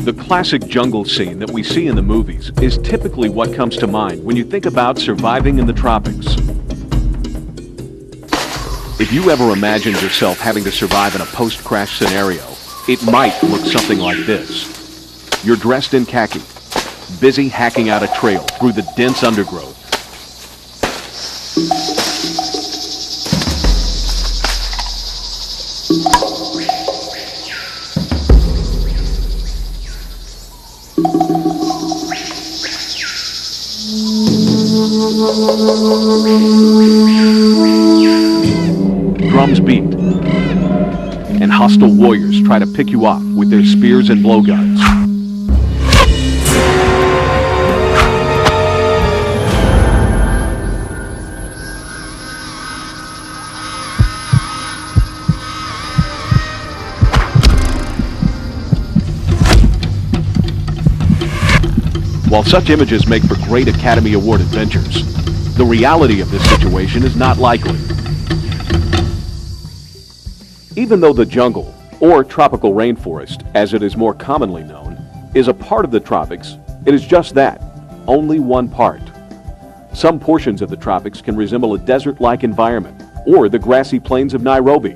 The classic jungle scene that we see in the movies is typically what comes to mind when you think about surviving in the tropics. If you ever imagined yourself having to survive in a post-crash scenario, it might look something like this. You're dressed in khaki, busy hacking out a trail through the dense undergrowth. Drums beat, and hostile warriors try to pick you off with their spears and blowguns. While such images make for great Academy Award adventures, the reality of this situation is not likely. Even though the jungle, or tropical rainforest, as it is more commonly known, is a part of the tropics, it is just that, only one part. Some portions of the tropics can resemble a desert-like environment, or the grassy plains of Nairobi.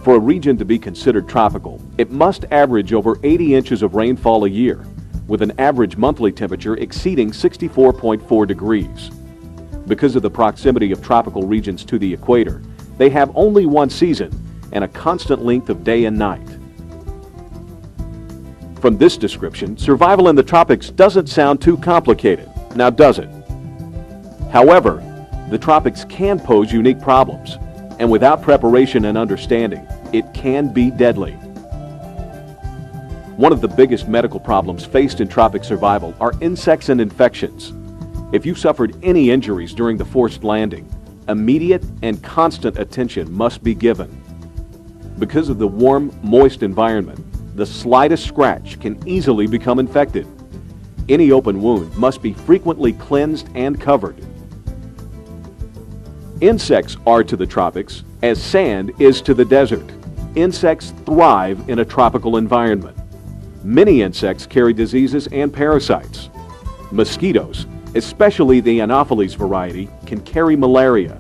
For a region to be considered tropical, it must average over 80 inches of rainfall a year, with an average monthly temperature exceeding 64.4 degrees. Because of the proximity of tropical regions to the equator, they have only one season and a constant length of day and night. From this description, survival in the tropics doesn't sound too complicated, now does it? However, the tropics can pose unique problems, and without preparation and understanding, it can be deadly. One of the biggest medical problems faced in tropic survival are insects and infections. If you suffered any injuries during the forced landing, immediate and constant attention must be given. Because of the warm, moist environment, the slightest scratch can easily become infected. Any open wound must be frequently cleansed and covered. Insects are to the tropics as sand is to the desert. Insects thrive in a tropical environment. Many insects carry diseases and parasites. Mosquitoes, especially the Anopheles variety, can carry malaria.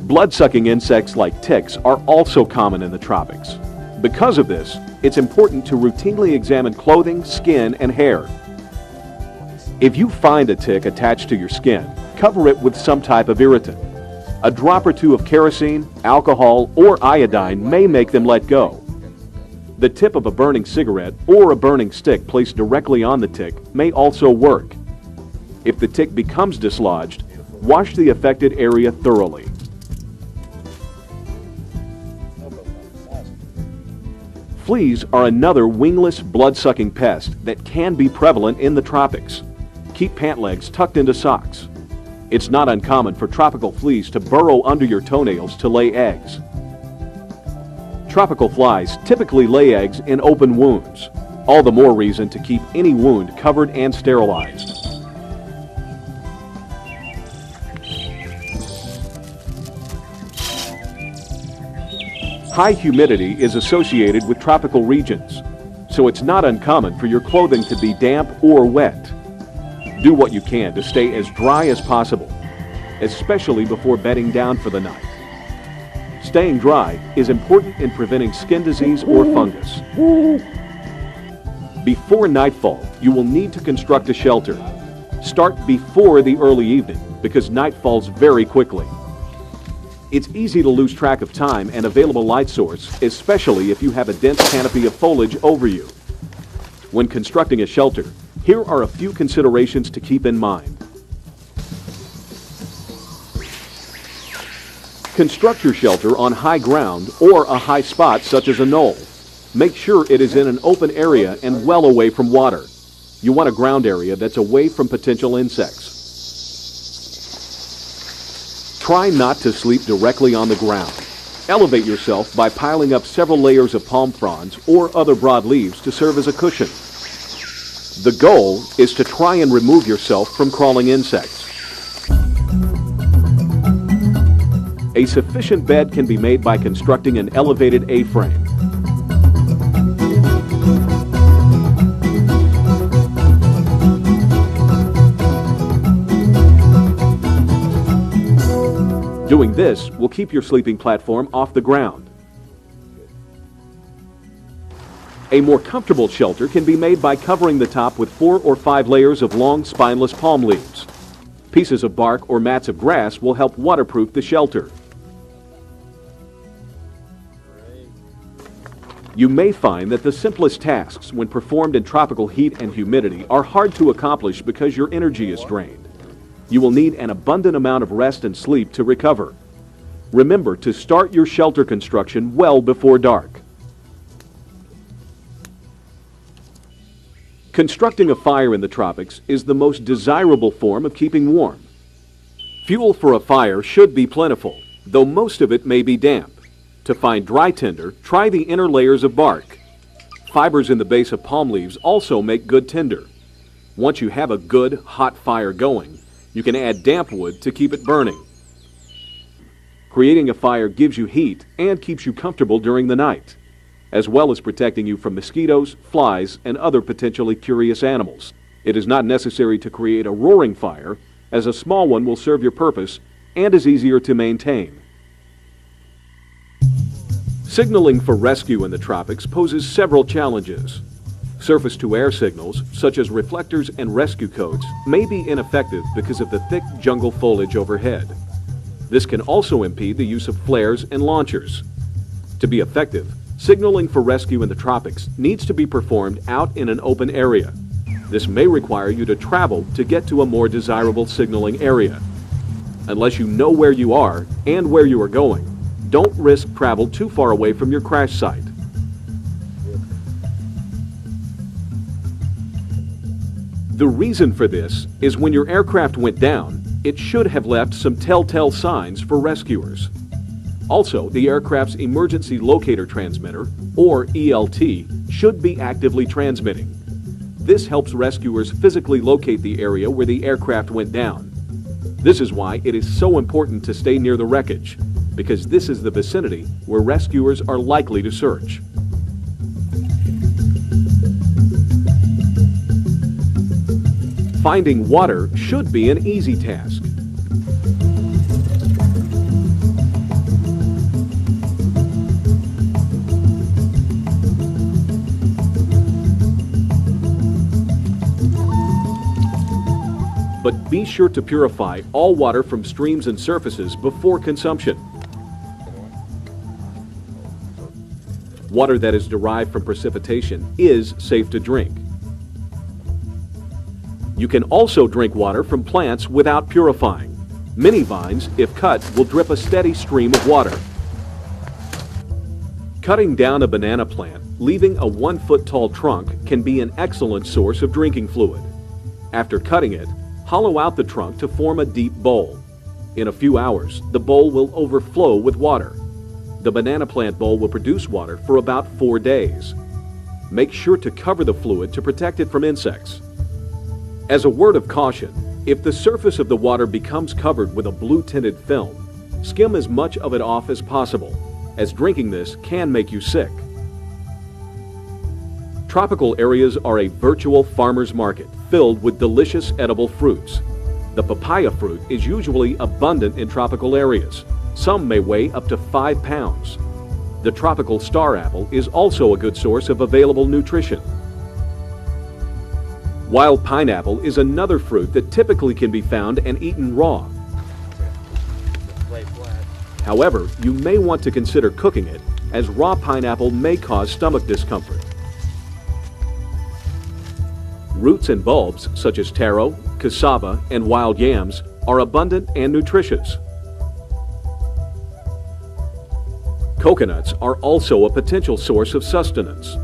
Blood-sucking insects like ticks are also common in the tropics. Because of this, it's important to routinely examine clothing, skin, and hair. If you find a tick attached to your skin, cover it with some type of irritant. A drop or two of kerosene, alcohol, or iodine may make them let go. The tip of a burning cigarette or a burning stick placed directly on the tick may also work. If the tick becomes dislodged, wash the affected area thoroughly. Fleas are another wingless, blood-sucking pest that can be prevalent in the tropics. Keep pant legs tucked into socks. It's not uncommon for tropical fleas to burrow under your toenails to lay eggs. Tropical flies typically lay eggs in open wounds. All the more reason to keep any wound covered and sterilized. High humidity is associated with tropical regions, so it's not uncommon for your clothing to be damp or wet. Do what you can to stay as dry as possible, especially before bedding down for the night. Staying dry is important in preventing skin disease or fungus. Before nightfall, you will need to construct a shelter. Start before the early evening because night falls very quickly. It's easy to lose track of time and available light source, especially if you have a dense canopy of foliage over you. When constructing a shelter, here are a few considerations to keep in mind. Construct your shelter on high ground or a high spot such as a knoll. Make sure it is in an open area and well away from water. You want a ground area that's away from potential insects. Try not to sleep directly on the ground. Elevate yourself by piling up several layers of palm fronds or other broad leaves to serve as a cushion. The goal is to try and remove yourself from crawling insects. A sufficient bed can be made by constructing an elevated A-frame. Doing this will keep your sleeping platform off the ground. A more comfortable shelter can be made by covering the top with 4 or 5 layers of long, spineless palm leaves. Pieces of bark or mats of grass will help waterproof the shelter. You may find that the simplest tasks when performed in tropical heat and humidity are hard to accomplish because your energy is drained. You will need an abundant amount of rest and sleep to recover. Remember to start your shelter construction well before dark. Constructing a fire in the tropics is the most desirable form of keeping warm. Fuel for a fire should be plentiful, though most of it may be damp. To find dry tinder, try the inner layers of bark. Fibers in the base of palm leaves also make good tinder. Once you have a good, hot fire going, you can add damp wood to keep it burning. Creating a fire gives you heat and keeps you comfortable during the night, as well as protecting you from mosquitoes, flies, and other potentially curious animals. It is not necessary to create a roaring fire, as a small one will serve your purpose and is easier to maintain. Signaling for rescue in the tropics poses several challenges. Surface-to-air signals, such as reflectors and rescue codes, may be ineffective because of the thick jungle foliage overhead. This can also impede the use of flares and launchers. To be effective, signaling for rescue in the tropics needs to be performed out in an open area. This may require you to travel to get to a more desirable signaling area. Unless you know where you are and where you are going, don't risk travel too far away from your crash site. The reason for this is when your aircraft went down, it should have left some telltale signs for rescuers. Also, the aircraft's emergency locator transmitter, or ELT, should be actively transmitting. This helps rescuers physically locate the area where the aircraft went down. This is why it is so important to stay near the wreckage, because this is the vicinity where rescuers are likely to search. Finding water should be an easy task. But be sure to purify all water from streams and surfaces before consumption. Water that is derived from precipitation is safe to drink. You can also drink water from plants without purifying. Many vines, if cut, will drip a steady stream of water. Cutting down a banana plant, leaving a 1-foot-tall trunk, can be an excellent source of drinking fluid. After cutting it, hollow out the trunk to form a deep bowl. In a few hours, the bowl will overflow with water. The banana plant bowl will produce water for about 4 days. Make sure to cover the fluid to protect it from insects. As a word of caution, if the surface of the water becomes covered with a blue-tinted film, skim as much of it off as possible, as drinking this can make you sick. Tropical areas are a virtual farmer's market filled with delicious edible fruits. The papaya fruit is usually abundant in tropical areas. Some may weigh up to 5 pounds. The tropical star apple is also a good source of available nutrition. Wild pineapple is another fruit that typically can be found and eaten raw. However, you may want to consider cooking it, as raw pineapple may cause stomach discomfort. Roots and bulbs such as taro, cassava, and wild yams are abundant and nutritious. Coconuts are also a potential source of sustenance.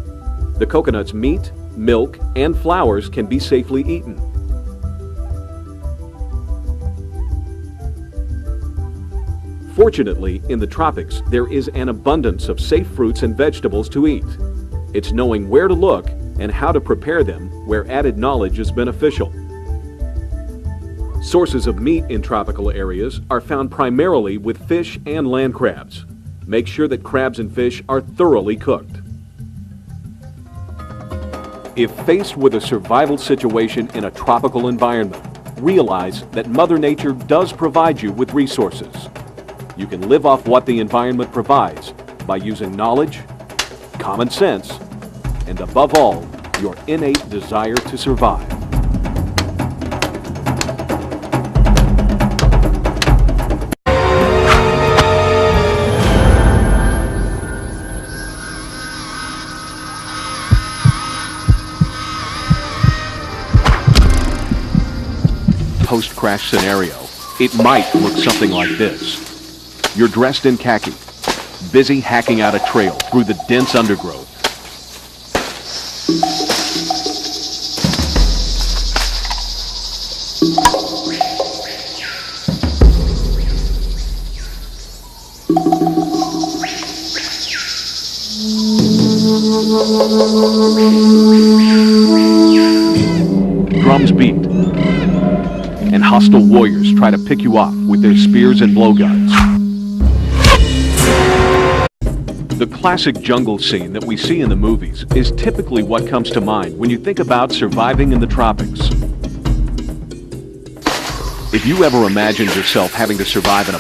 The coconut's meat, milk, and flowers can be safely eaten. Fortunately, in the tropics, there is an abundance of safe fruits and vegetables to eat. It's knowing where to look and how to prepare them where added knowledge is beneficial. Sources of meat in tropical areas are found primarily with fish and land crabs. Make sure that crabs and fish are thoroughly cooked. If faced with a survival situation in a tropical environment, realize that Mother Nature does provide you with resources. You can live off what the environment provides by using knowledge, common sense, and above all, your innate desire to survive. Post-crash scenario, it might look something like this. You're dressed in khaki, busy hacking out a trail through the dense undergrowth. Drums beat, and hostile warriors try to pick you off with their spears and blowguns. The classic jungle scene that we see in the movies is typically what comes to mind when you think about surviving in the tropics. If you ever imagined yourself having to survive in a